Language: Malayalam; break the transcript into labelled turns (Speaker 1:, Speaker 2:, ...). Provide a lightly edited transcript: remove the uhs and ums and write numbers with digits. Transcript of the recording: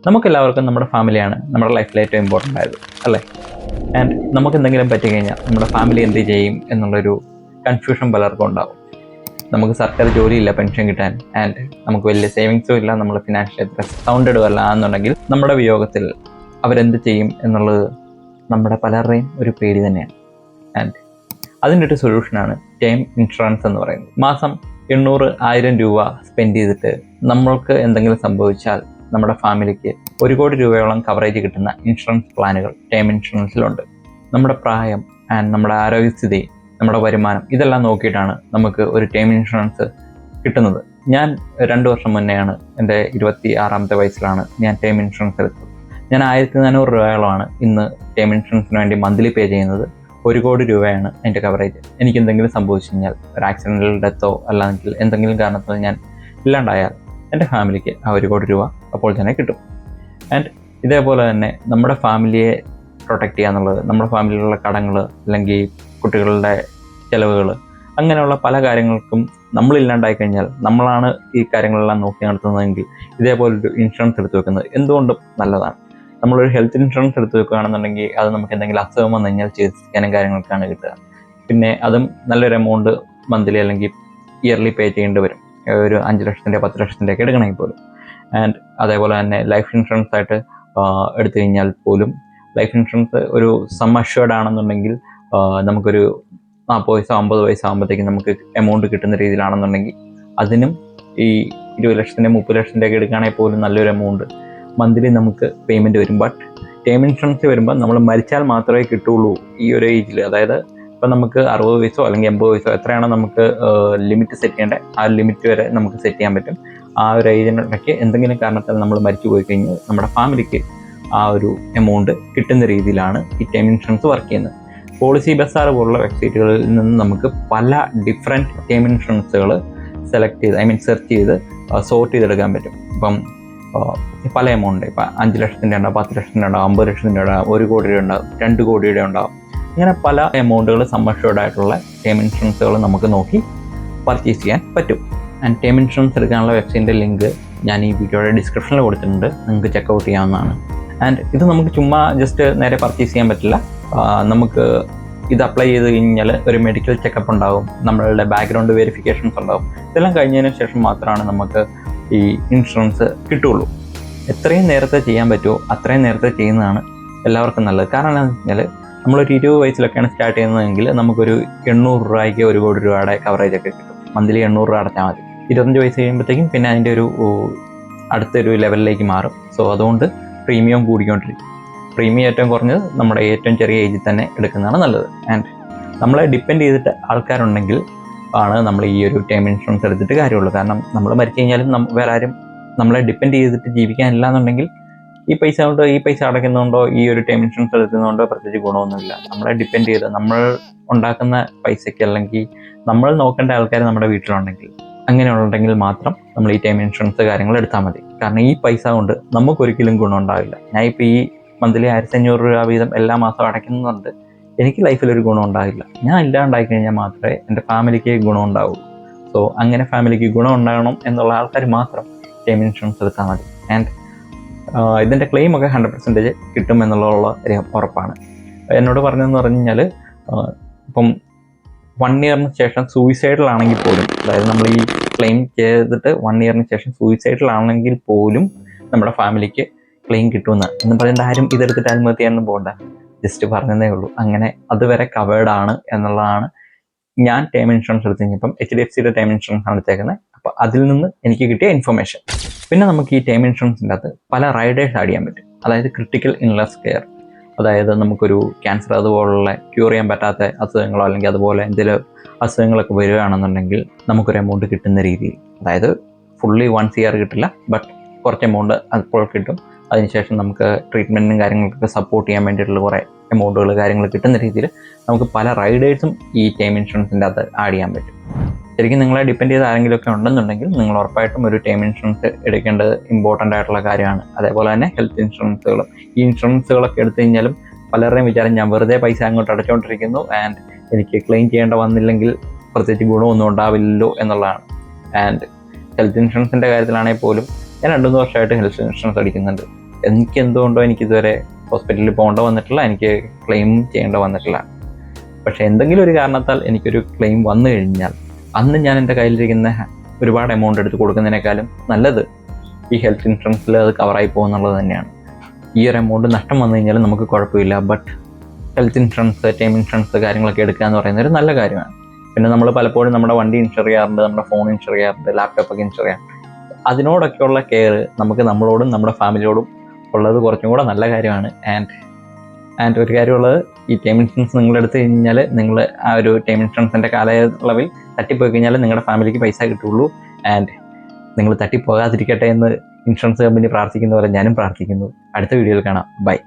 Speaker 1: നമുക്കെല്ലാവർക്കും നമ്മുടെ ഫാമിലിയാണ് നമ്മുടെ ലൈഫിൽ ഏറ്റവും ഇമ്പോർട്ടൻ്റ് ആയത് അല്ലേ? ആൻഡ് നമുക്ക് എന്തെങ്കിലും പറ്റിക്കഴിഞ്ഞാൽ നമ്മുടെ ഫാമിലി എന്ത് ചെയ്യും എന്നുള്ളൊരു കൺഫ്യൂഷൻ പലർക്കും ഉണ്ടാവും. നമുക്ക് സർക്കാർ ജോലിയില്ല പെൻഷൻ കിട്ടാൻ, ആൻഡ് നമുക്ക് വലിയ സേവിങ്സും ഇല്ല, നമ്മൾ ഫിനാൻഷ്യലി അത്ര സൗണ്ടഡും അല്ല എന്നുണ്ടെങ്കിൽ നമ്മുടെ വിയോഗത്തിൽ അവരെന്ത് ചെയ്യും എന്നുള്ളത് നമ്മുടെ പലരുടെയും ഒരു പേടി തന്നെയാണ്. ആൻഡ് അതിൻ്റെ ഒരു സൊല്യൂഷനാണ് ടേം ഇൻഷുറൻസ് എന്ന് പറയുന്നത്. മാസം 800,000 രൂപ സ്പെൻഡ് ചെയ്തിട്ട് നമ്മൾക്ക് എന്തെങ്കിലും സംഭവിച്ചാൽ നമ്മുടെ ഫാമിലിക്ക് 1 കോടി രൂപയോളം കവറേജ് കിട്ടുന്ന ഇൻഷുറൻസ് പ്ലാനുകൾ ടേം ഇൻഷുറൻസിലുണ്ട്. നമ്മുടെ പ്രായം ആൻഡ് നമ്മുടെ ആരോഗ്യസ്ഥിതി, നമ്മുടെ വരുമാനം ഇതെല്ലാം നോക്കിയിട്ടാണ് നമുക്ക് ഒരു ടേം ഇൻഷുറൻസ് കിട്ടുന്നത്. ഞാൻ 2 വർഷം മുന്നെയാണ്, എൻ്റെ 26ാമത്തെ വയസ്സിലാണ് ഞാൻ ടേം ഇൻഷുറൻസ് എടുത്തത്. ഞാൻ 1400 രൂപയോളമാണ് ഇന്ന് ടേം ഇൻഷുറൻസിന് വേണ്ടി മന്ത്ലി പേ ചെയ്യുന്നത്. 1 കോടി രൂപയാണ് എൻ്റെ കവറേജ്. എനിക്ക് എന്തെങ്കിലും സംഭവിച്ചു കഴിഞ്ഞാൽ, ഒരു ആക്സിഡൻ്റൽ ഡെത്തോ അല്ലെങ്കിൽ എന്തെങ്കിലും കാരണത്തിൽ ഞാൻ ഇല്ലാണ്ടായാൽ എൻ്റെ ഫാമിലിക്ക് ആ 1 കോടി രൂപ അപ്പോൾ തന്നെ കിട്ടും. ആൻഡ് ഇതേപോലെ തന്നെ നമ്മുടെ ഫാമിലിയെ പ്രൊട്ടക്റ്റ് ചെയ്യുക എന്നുള്ളത്, നമ്മുടെ ഫാമിലിയിലുള്ള കടങ്ങൾ അല്ലെങ്കിൽ കുട്ടികളുടെ ചിലവുകൾ, അങ്ങനെയുള്ള പല കാര്യങ്ങൾക്കും നമ്മളില്ലാണ്ടായി കഴിഞ്ഞാൽ നമ്മളാണ് ഈ കാര്യങ്ങളെല്ലാം നോക്കി നടത്തുന്നതെങ്കിൽ ഇതേപോലൊരു ഇൻഷുറൻസ് എടുത്തു വെക്കുന്നത് എന്തുകൊണ്ടും നല്ലതാണ്. നമ്മളൊരു ഹെൽത്ത് ഇൻഷുറൻസ് എടുത്ത് വെക്കുകയാണെന്നുണ്ടെങ്കിൽ അത് നമുക്ക് എന്തെങ്കിലും അസുഖം വന്നു കഴിഞ്ഞാൽ ചികിത്സിക്കാനും കാര്യങ്ങൾക്കാണ് കിട്ടുക. പിന്നെ അതും നല്ലൊരു എമൗണ്ട് മന്ത്ലി അല്ലെങ്കിൽ ഇയർലി പേ ചെയ്യേണ്ടി വരും, ഒരു 5 ലക്ഷത്തിൻ്റെ 10 ലക്ഷത്തിൻ്റെ ഒക്കെ എടുക്കണമെങ്കിൽ പോലും. ആൻഡ് അതേപോലെ തന്നെ ലൈഫ് ഇൻഷുറൻസ് ആയിട്ട് എടുത്തു കഴിഞ്ഞാൽ പോലും ലൈഫ് ഇൻഷുറൻസ് ഒരു സം അഷ്വേർഡ് ആണെന്നുണ്ടെങ്കിൽ നമുക്കൊരു 40 വയസ്സോ 50 വയസ്സാകുമ്പോഴത്തേക്കും നമുക്ക് എമൗണ്ട് കിട്ടുന്ന രീതിയിലാണെന്നുണ്ടെങ്കിൽ അതിനും ഈ 20 ലക്ഷത്തിൻ്റെ 30 ലക്ഷത്തിൻ്റെ ഒക്കെ എടുക്കുകയാണെങ്കിൽ പോലും നല്ലൊരു എമൗണ്ട് മന്ത്ലി നമുക്ക് പേയ്മെൻറ്റ് വരും. ബട്ട് ടേം ഇൻഷുറൻസ് വരുമ്പോൾ നമ്മൾ മരിച്ചാൽ മാത്രമേ കിട്ടുള്ളൂ ഈ ഒരു ഏജിൽ. അതായത് ഇപ്പം നമുക്ക് 60 വയസ്സോ അല്ലെങ്കിൽ 80 വയസ്സോ എത്രയാണോ നമുക്ക് ലിമിറ്റ് സെറ്റ് ചെയ്യേണ്ടത്, ആ ലിമിറ്റ് വരെ നമുക്ക് സെറ്റ് ചെയ്യാൻ പറ്റും. ആ ഒരു ഏജിനിടയ്ക്ക് എന്തെങ്കിലും കാരണത്താൽ നമ്മൾ മരിച്ചു പോയി കഴിഞ്ഞാൽ നമ്മുടെ ഫാമിലിക്ക് ആ ഒരു എമൗണ്ട് കിട്ടുന്ന രീതിയിലാണ് ഈ ടേം ഇൻഷുറൻസ് വർക്ക് ചെയ്യുന്നത്. പോളിസി ബസാർ പോലുള്ള വെബ്സൈറ്റുകളിൽ നിന്ന് നമുക്ക് പല ഡിഫറെൻറ്റ് ടേം ഇൻഷുറൻസുകൾ സെലക്ട് ചെയ്ത് സെർച്ച് ചെയ്ത് സോർട്ട് ചെയ്തെടുക്കാൻ പറ്റും. ഇപ്പം പല എമൗണ്ട്, ഇപ്പം 5 ലക്ഷത്തിൻ്റെ ഉണ്ടാവും, 10 ലക്ഷത്തിൻ്റെ ഉണ്ടാവും, 50 ലക്ഷത്തിൻ്റെ ഉണ്ടാവും, 1 കോടിയുടെ ഉണ്ടാവും, 2 കോടിയുടെ ഉണ്ടാവും. ഇങ്ങനെ പല എമൗണ്ടുകൾ സമ്മഷ്വേർഡ് ആയിട്ടുള്ള ടേം ഇൻഷുറൻസുകൾ നമുക്ക് നോക്കി പർച്ചേസ് ചെയ്യാൻ പറ്റും. ആൻഡ് ടേം ഇൻഷുറൻസ് എടുക്കാനുള്ള വെബ്സൈറ്റിൻ്റെ ലിങ്ക് ഞാൻ ഈ വീഡിയോയുടെ ഡിസ്ക്രിപ്ഷനിൽ കൊടുത്തിട്ടുണ്ട്, നിങ്ങൾക്ക് ചെക്കൗട്ട് ചെയ്യാവുന്നതാണ്. ആൻഡ് ഇത് നമുക്ക് ചുമ്മാ ജസ്റ്റ് നേരെ പർച്ചേസ് ചെയ്യാൻ പറ്റില്ല. നമുക്ക് ഇത് അപ്ലൈ ചെയ്ത് കഴിഞ്ഞാൽ ഒരു മെഡിക്കൽ ചെക്കപ്പ് ഉണ്ടാവും, നമ്മളുടെ ബാക്ക്ഗ്രൗണ്ട് വെരിഫിക്കേഷൻസ് ഉണ്ടാവും. ഇതെല്ലാം കഴിഞ്ഞതിന് ശേഷം മാത്രമാണ് നമുക്ക് ഈ ഇൻഷുറൻസ് കിട്ടുള്ളൂ. എത്രയും നേരത്തെ ചെയ്യാൻ പറ്റുമോ അത്രയും നേരത്തെ ചെയ്യുന്നതാണ് എല്ലാവർക്കും നല്ലത്. കാരണം എന്താണെന്ന് വെച്ചാൽ നമ്മളൊരു 20 വയസ്സിലൊക്കെയാണ് സ്റ്റാർട്ട് ചെയ്യുന്നതെങ്കിൽ നമുക്കൊരു 800 രൂപയ്ക്ക് 1 കോടി രൂപയുടെ കവറേജ് ഒക്കെ കിട്ടും. മന്ത്ലി 800 രൂപ അടച്ചാൽ മതി. 25 വയസ്സ് കഴിയുമ്പോഴത്തേക്കും പിന്നെ അതിൻ്റെ ഒരു അടുത്തൊരു ലെവലിലേക്ക് മാറും. സോ അതുകൊണ്ട് പ്രീമിയം കൂടിക്കൊണ്ടിരിക്കും. പ്രീമിയം ഏറ്റവും കുറഞ്ഞത് നമ്മുടെ ഏറ്റവും ചെറിയ ഏജിൽ തന്നെ എടുക്കുന്നതാണ് നല്ലത്. ആൻഡ് നമ്മളെ ഡിപ്പെൻഡ് ചെയ്തിട്ട് ആൾക്കാരുണ്ടെങ്കിൽ ആണ് നമ്മൾ ഈ ഒരു ടേം ഇൻഷുറൻസ് എടുത്തിട്ട് കാര്യമുള്ളൂ. കാരണം നമ്മൾ മരിച്ചു കഴിഞ്ഞാലും വേറെ ആരും നമ്മളെ ഡിപ്പെൻഡ് ചെയ്തിട്ട് ജീവിക്കാനില്ല എന്നുണ്ടെങ്കിൽ ഈ പൈസ കൊണ്ട്, ഈ പൈസ അടയ്ക്കുന്നതുകൊണ്ടോ ഈ ഒരു ടേം ഇൻഷുറൻസ് എടുക്കുന്നതുകൊണ്ടോ പ്രത്യേകിച്ച് ഗുണമൊന്നുമില്ല. നമ്മളെ ഡിപ്പെൻഡ് ചെയ്ത് നമ്മൾ ഉണ്ടാക്കുന്ന പൈസയ്ക്ക് അല്ലെങ്കിൽ നമ്മൾ നോക്കേണ്ട ആൾക്കാർ നമ്മുടെ വീട്ടിലുണ്ടെങ്കിൽ, അങ്ങനെയുണ്ടെങ്കിൽ മാത്രം നമ്മൾ ഈ ടേം ഇൻഷുറൻസ് കാര്യങ്ങൾ എടുത്താൽ മതി. കാരണം ഈ പൈസ കൊണ്ട് നമുക്കൊരിക്കലും ഗുണം ഉണ്ടാവില്ല. ഞാൻ ഇപ്പോൾ ഈ മന്ത്ലി 1500 രൂപ വീതം എല്ലാ മാസവും അടയ്ക്കുന്നുണ്ട്, എനിക്ക് ലൈഫിലൊരു ഗുണം ഉണ്ടാവില്ല. ഞാൻ ഇല്ലാണ്ടായി കഴിഞ്ഞാൽ മാത്രമേ എൻ്റെ ഫാമിലിക്ക് ഗുണം ഉണ്ടാവൂ. സോ അങ്ങനെ ഫാമിലിക്ക് ഗുണം ഉണ്ടാകണം എന്നുള്ള ആൾക്കാർ മാത്രം ടേം ഇൻഷുറൻസ് എടുത്താൽ മതി. ആൻഡ് ഇതിൻ്റെ ക്ലെയിമൊക്കെ 100% കിട്ടും എന്നുള്ള ഉറപ്പാണ്. എന്നോട് പറഞ്ഞതെന്ന് പറഞ്ഞു കഴിഞ്ഞാൽ ഇപ്പം 1 ഇയറിന് ശേഷം സൂയിസൈഡിലാണെങ്കിൽ പോലും, അതായത് നമ്മൾ ഈ ക്ലെയിം ചെയ്തിട്ട് 1 ഇയറിന് ശേഷം സൂയിസൈഡിലാണെങ്കിൽ പോലും നമ്മുടെ ഫാമിലിക്ക് ക്ലെയിം കിട്ടുമെന്ന് എന്ന് പറയേണ്ട, ആരും ഇതെടുത്തിട്ട് ആത്മഹത്യ ചെയ്യാനൊന്നും പോകണ്ട. ജസ്റ്റ് പറഞ്ഞതേ ഉള്ളൂ. അങ്ങനെ അതുവരെ കവേർഡ് ആണ് എന്നുള്ളതാണ്. ഞാൻ ടേം ഇൻഷുറൻസ് എടുത്ത് കഴിഞ്ഞപ്പം HDFCയുടെ ടേം ഇൻഷുറൻസ് ആണ് എടുത്തേക്കുന്നത്. അപ്പോൾ അതിൽ നിന്ന് എനിക്ക് കിട്ടിയ ഇൻഫർമേഷൻ. പിന്നെ നമുക്ക് ഈ ടേം ഇൻഷുറൻസിൻ്റെ അകത്ത് പല റൈഡേഴ്സ് ആഡ് ചെയ്യാൻ പറ്റും. അതായത് ക്രിട്ടിക്കൽ ഇൽനെസ് കെയർ, അതായത് നമുക്കൊരു ക്യാൻസർ അതുപോലുള്ള ക്യൂർ ചെയ്യാൻ പറ്റാത്ത അസുഖങ്ങളോ അല്ലെങ്കിൽ അതുപോലെ എന്തെങ്കിലും അസുഖങ്ങളൊക്കെ വരികയാണെന്നുണ്ടെങ്കിൽ നമുക്കൊരു എമൗണ്ട് കിട്ടുന്ന രീതിയിൽ, അതായത് ഫുള്ളി 1 ഇയർ കിട്ടില്ല, ബട്ട് കുറച്ച് എമൗണ്ട് അപ്പോൾ കിട്ടും. അതിനുശേഷം നമുക്ക് ട്രീറ്റ്മെൻറ്റിനും കാര്യങ്ങൾക്കൊക്കെ സപ്പോർട്ട് ചെയ്യാൻ വേണ്ടിയിട്ടുള്ള കുറേ എമൗണ്ടുകൾ കാര്യങ്ങൾ കിട്ടുന്ന രീതിയിൽ നമുക്ക് പല റൈഡേഴ്സും ഈ ടേം ഇൻഷുറൻസിൻ്റെ അകത്ത് ആഡ് ചെയ്യാൻ പറ്റും. ശരിക്കും നിങ്ങളെ ഡിപ്പെൻഡ് ചെയ്ത് ആരെങ്കിലുമൊക്കെ ഉണ്ടെന്നുണ്ടെങ്കിൽ നിങ്ങൾ ഉറപ്പായിട്ടും ഒരു ടേം ഇൻഷുറൻസ് എടുക്കേണ്ടത് ഇമ്പോർട്ടൻ്റ് ആയിട്ടുള്ള കാര്യമാണ്. അതേപോലെ തന്നെ ഹെൽത്ത് ഇൻഷുറൻസുകളും. ഈ ഇൻഷുറൻസുകളൊക്കെ എടുത്തു കഴിഞ്ഞാലും പലരുടെയും വിചാരം ഞാൻ വെറുതെ പൈസ അങ്ങോട്ട് അടച്ചുകൊണ്ടിരിക്കുന്നു ആൻഡ് എനിക്ക് ക്ലെയിം ചെയ്യേണ്ട വന്നില്ലെങ്കിൽ പ്രത്യേകിച്ച് ഗുണമൊന്നും ഉണ്ടാവില്ലല്ലോ എന്നുള്ളതാണ്. ആൻഡ് ഹെൽത്ത് ഇൻഷുറൻസിൻ്റെ കാര്യത്തിലാണെങ്കിൽ പോലും ഞാൻ 2-3 വർഷമായിട്ട് ഹെൽത്ത് ഇൻഷുറൻസ് അടിക്കുന്നുണ്ട്. എനിക്ക് എന്തുകൊണ്ടോ എനിക്കിതുവരെ ഹോസ്പിറ്റലിൽ പോകേണ്ട വന്നിട്ടില്ല, എനിക്ക് ക്ലെയിം ചെയ്യേണ്ട വന്നിട്ടില്ല. പക്ഷേ എന്തെങ്കിലും ഒരു കാരണത്താൽ എനിക്കൊരു ക്ലെയിം വന്നു കഴിഞ്ഞാൽ അന്ന് ഞാൻ എൻ്റെ കയ്യിലിരിക്കുന്ന ഒരുപാട് എമൗണ്ട് എടുത്ത് കൊടുക്കുന്നതിനേക്കാളും നല്ലത് ഈ ഹെൽത്ത് ഇൻഷുറൻസിൽ അത് കവറായി പോകുന്നുള്ളത് തന്നെയാണ്. ഈ ഒരു എമൗണ്ട് നഷ്ടം വന്നു കഴിഞ്ഞാൽ നമുക്ക് കുഴപ്പമില്ല, but health insurance, time insurance കാര്യങ്ങളൊക്കെ എടുക്കുക എന്ന് പറയുന്നത് ഒരു നല്ല കാര്യമാണ്. പിന്നെ നമ്മൾ പലപ്പോഴും നമ്മുടെ വണ്ടി ഇൻഷുർ ചെയ്യാറുണ്ട്, നമ്മുടെ ഫോൺ ഇൻഷുർ ചെയ്യാറുണ്ട്, ലാപ്ടോപ്പൊക്കെ ഇൻഷുർ ചെയ്യാറുണ്ട്. അതിനോടൊക്കെയുള്ള കെയർ നമുക്ക് നമ്മളോടും നമ്മുടെ ഫാമിലിയോടും ഉള്ളത് കുറച്ചും കൂടെ നല്ല കാര്യമാണ്. ആൻഡ് ഒരു കാര്യമുള്ളത്, ഈ ടൈം ഇൻഷുറൻസ് നിങ്ങൾ എടുത്തു കഴിഞ്ഞാൽ നിങ്ങൾ ആ ഒരു ടൈം ഇൻഷുറൻസിൻ്റെ കാലയളവിൽ തട്ടിപ്പോയി കഴിഞ്ഞാൽ നിങ്ങളുടെ ഫാമിലിക്ക് പൈസ കിട്ടുള്ളൂ. ആൻഡ് നിങ്ങൾ തട്ടിപ്പോകാതിരിക്കട്ടെ എന്ന് ഇൻഷുറൻസ് കമ്പനി പ്രാർത്ഥിക്കുന്ന പോലെ ഞാനും പ്രാർത്ഥിക്കുന്നു. അടുത്ത വീഡിയോയിൽ കാണാം. ബൈ.